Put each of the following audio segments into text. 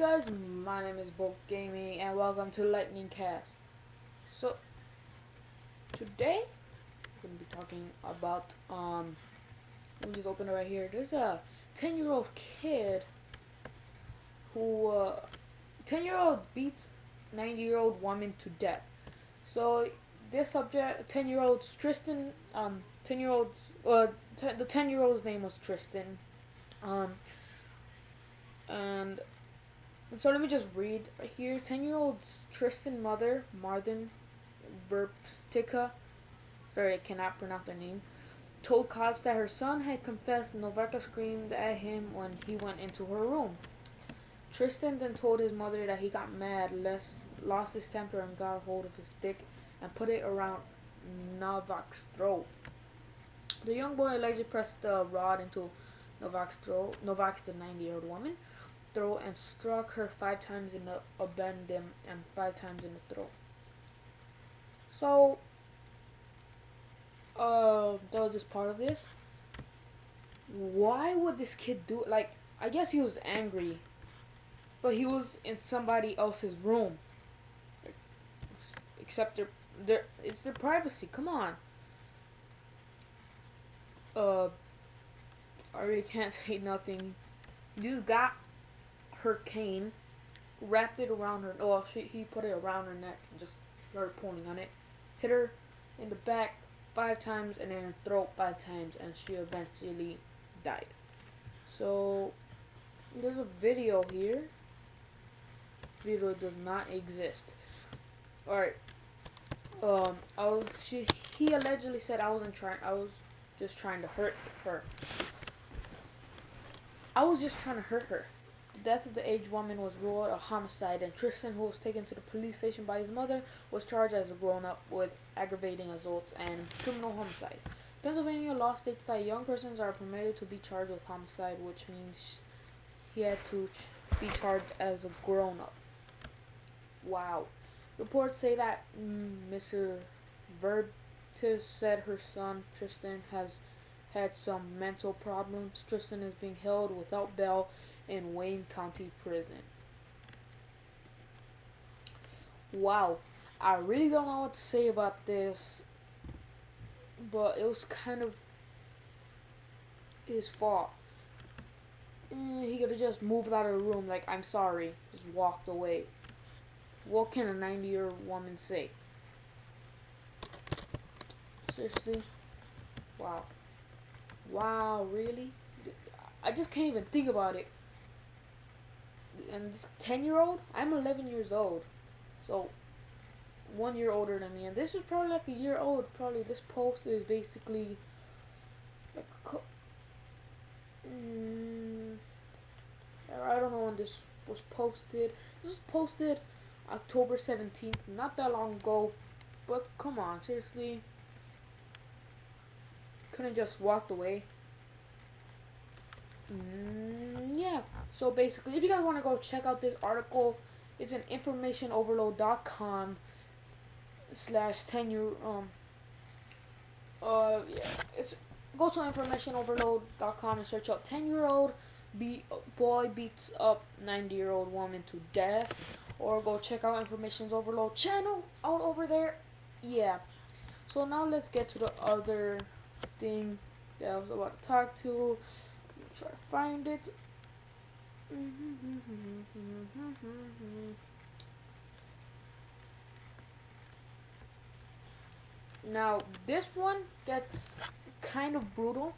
guys, my name is Bob Gaming and welcome to LightningCast. So today we're gonna be talking about let me just open it right here. There's a 10-year-old kid who 10-year-old beats 90-year-old woman to death. So this subject, 10-year-old Tristan, 10-year-old the 10-year-old's name was Tristan. And So let me just read right here. 10-year-old Tristan mother, Martin Verptica, sorry I cannot pronounce her name, told cops that her son had confessed. Novaka screamed at him when he went into her room. Tristan then told his mother that he got mad, lost his temper, and got a hold of his stick and put it around Novak's throat. The young boy allegedly pressed the rod into Novak's throat, Novak's the 90-year-old woman, throat, and struck her 5 times in the abdomen and 5 times in the throat. So, that was just part of this. Why would this kid do it? Like, I guess he was angry, but he was in somebody else's room. Except it's their privacy. Come on. I really can't say nothing. He just got her cane, wrapped it around her. Oh, he put it around her neck and just started pulling on it. Hit her in the back 5 times and in her throat 5 times, and she eventually died. So there's a video here. Video does not exist. All right. He allegedly said I was just trying to hurt her. I was just trying to hurt her. The death of the aged woman was ruled a homicide, and Tristan, who was taken to the police station by his mother, was charged as a grown-up with aggravating assaults and criminal homicide. Pennsylvania law states that young persons are permitted to be charged with homicide, which means he had to be charged as a grown-up. Wow. Reports say that Mr. Vertis said her son Tristan has had some mental problems. Tristan is being held without bail in Wayne County Prison. Wow. I really don't know what to say about this, but it was kind of his fault. He could have just moved out of the room like, I'm sorry, just walked away. What can a 90-year-old woman say? Seriously? Wow. Wow, really? I just can't even think about it. And this 10-year-old? I'm 11 years old. So, 1 year older than me. And this is probably like a year old. Probably this post is basically like I don't know when this was posted. This was posted October 17th. Not that long ago. But come on, seriously. Couldn't just walked away. Yeah. So basically, if you guys want to go check out this article, it's an informationoverload.com /10-year. Yeah. It's go to informationoverload.com and search up 10-year-old boy beats up 90-year-old woman to death, or go check out Information's Overload channel out over there. Yeah. So now let's get to the other thing that I was about to talk to. Try to find it. Now this one gets kind of brutal.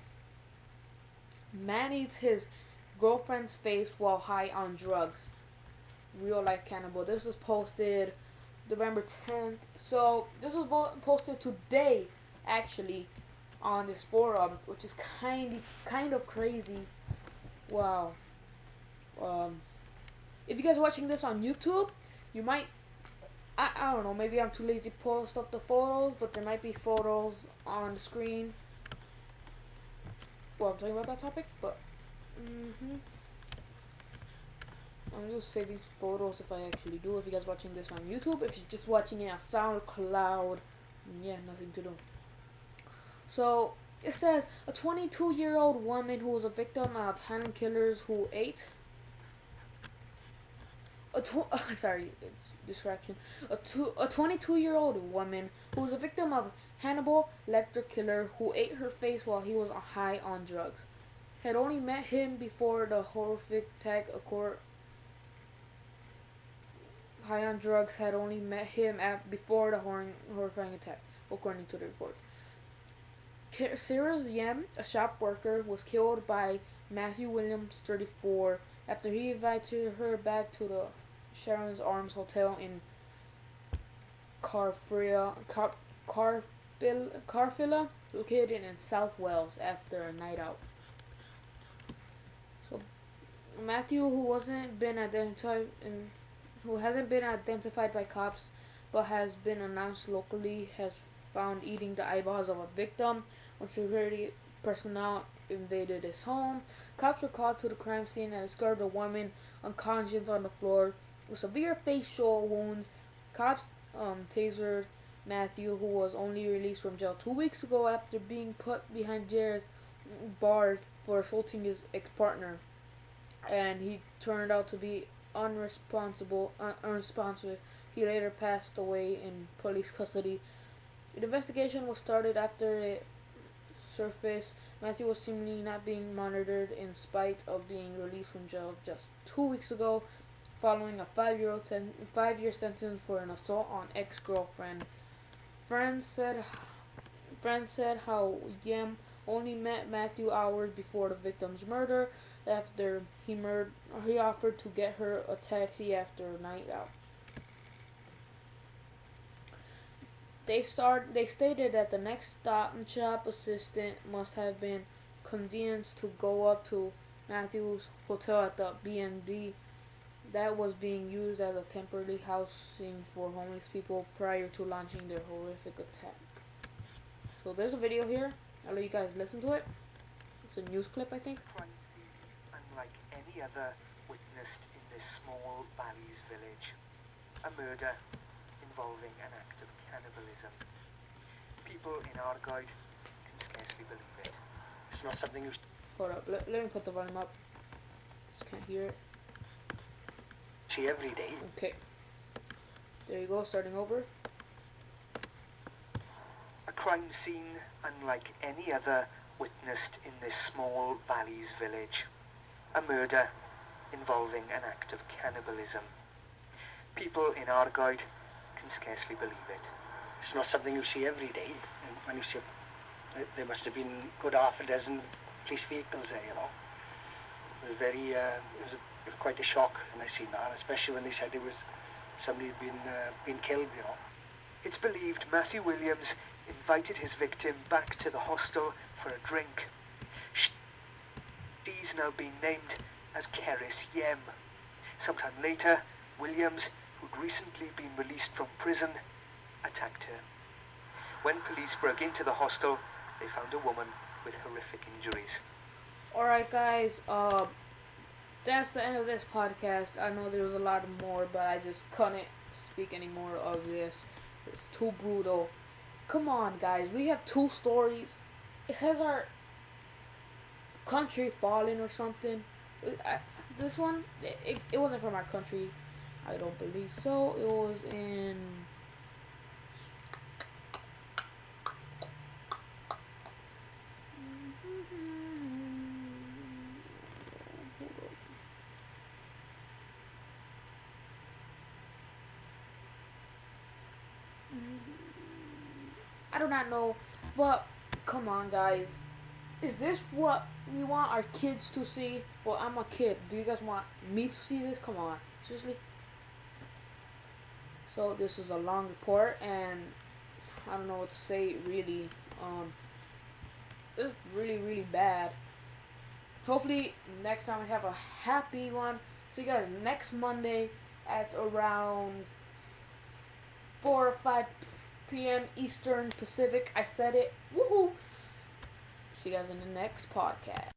Man eats his girlfriend's face while high on drugs. Real life cannibal. This was posted November 10th. So this was posted today, actually, on this forum, which is kind of crazy. Wow. If you guys are watching this on YouTube, you might, I don't know, maybe I'm too lazy to post up the photos, but there might be photos on the screen. Well, I'm talking about that topic, but I'm just saving photos if I actually do. If you guys are watching this on YouTube, if you're just watching it on SoundCloud, yeah, nothing to do. So it says a 22-year-old woman who was a victim of hand killers who ate sorry, it's distraction. A 22-year-old woman who was a victim of Hannibal Lecter killer who ate her face while he was high on drugs had only met him before the horrific attack occurred. High on drugs had only met him before the horrifying attack, according to the reports. Sarah Yem, a shop worker, was killed by Matthew Williams, 34, after he invited her back to the Sharon's Arms Hotel in Carfilla, located in South Wales, after a night out. So Matthew, who hasn't been identified by cops, but has been announced locally, has found eating the eyeballs of a victim when security personnel invaded his home. Cops were called to the crime scene and discovered a woman unconscious on the floor with severe facial wounds. Cops tasered Matthew, who was only released from jail 2 weeks ago after being put behind bars for assaulting his ex-partner, and he turned out to be unresponsive. He later passed away in police custody. The investigation was started after it surfaced Matthew was seemingly not being monitored in spite of being released from jail just 2 weeks ago, following a 5-year sentence for an assault on ex-girlfriend. Friends said how Yem only met Matthew hours before the victim's murder. After he offered to get her a taxi after a night out. They stated that the next stop and shop assistant must have been convinced to go up to Matthew's hotel at the B&B that was being used as a temporary housing for homeless people prior to launching their horrific attack. So there's a video here. I'll let you guys listen to it. It's a news clip, I think. Crime scene unlike any other witnessed in this small Valleys village. A murder involving an act of cannibalism. People in our guide can scarcely believe it. It's not something you... Hold up, let me put the volume up. Just can't hear it. See every day. Okay. There you go, starting over. A crime scene unlike any other witnessed in this small Valleys village. A murder involving an act of cannibalism. People in our guide can scarcely believe it. It's not something you see every day. And when you see it, there must have been good half a dozen police vehicles there, you know. It was it was quite a shock when I seen that, especially when they said it was somebody had been killed, you know. It's believed Matthew Williams invited his victim back to the hostel for a drink. She's now been named as Keris Yem. Sometime later, Williams, who'd recently been released from prison, attacked her. When police broke into the hostel, they found a woman with horrific injuries. Alright guys, that's the end of this podcast. I know there was a lot more, but I just couldn't speak anymore of this. It's too brutal. Come on guys, we have 2 stories. It has our country falling or something. This one, it wasn't from our country. I don't believe so. It was in... I do not know, but come on guys. Is this what we want our kids to see? Well, I'm a kid. Do you guys want me to see this? Come on. Seriously? So this is a long report, and I don't know what to say really. This is really bad. Hopefully next time we have a happy one. See you guys next Monday at around 4 or 5 p.m. Eastern Pacific. I said it. Woohoo! See you guys in the next podcast.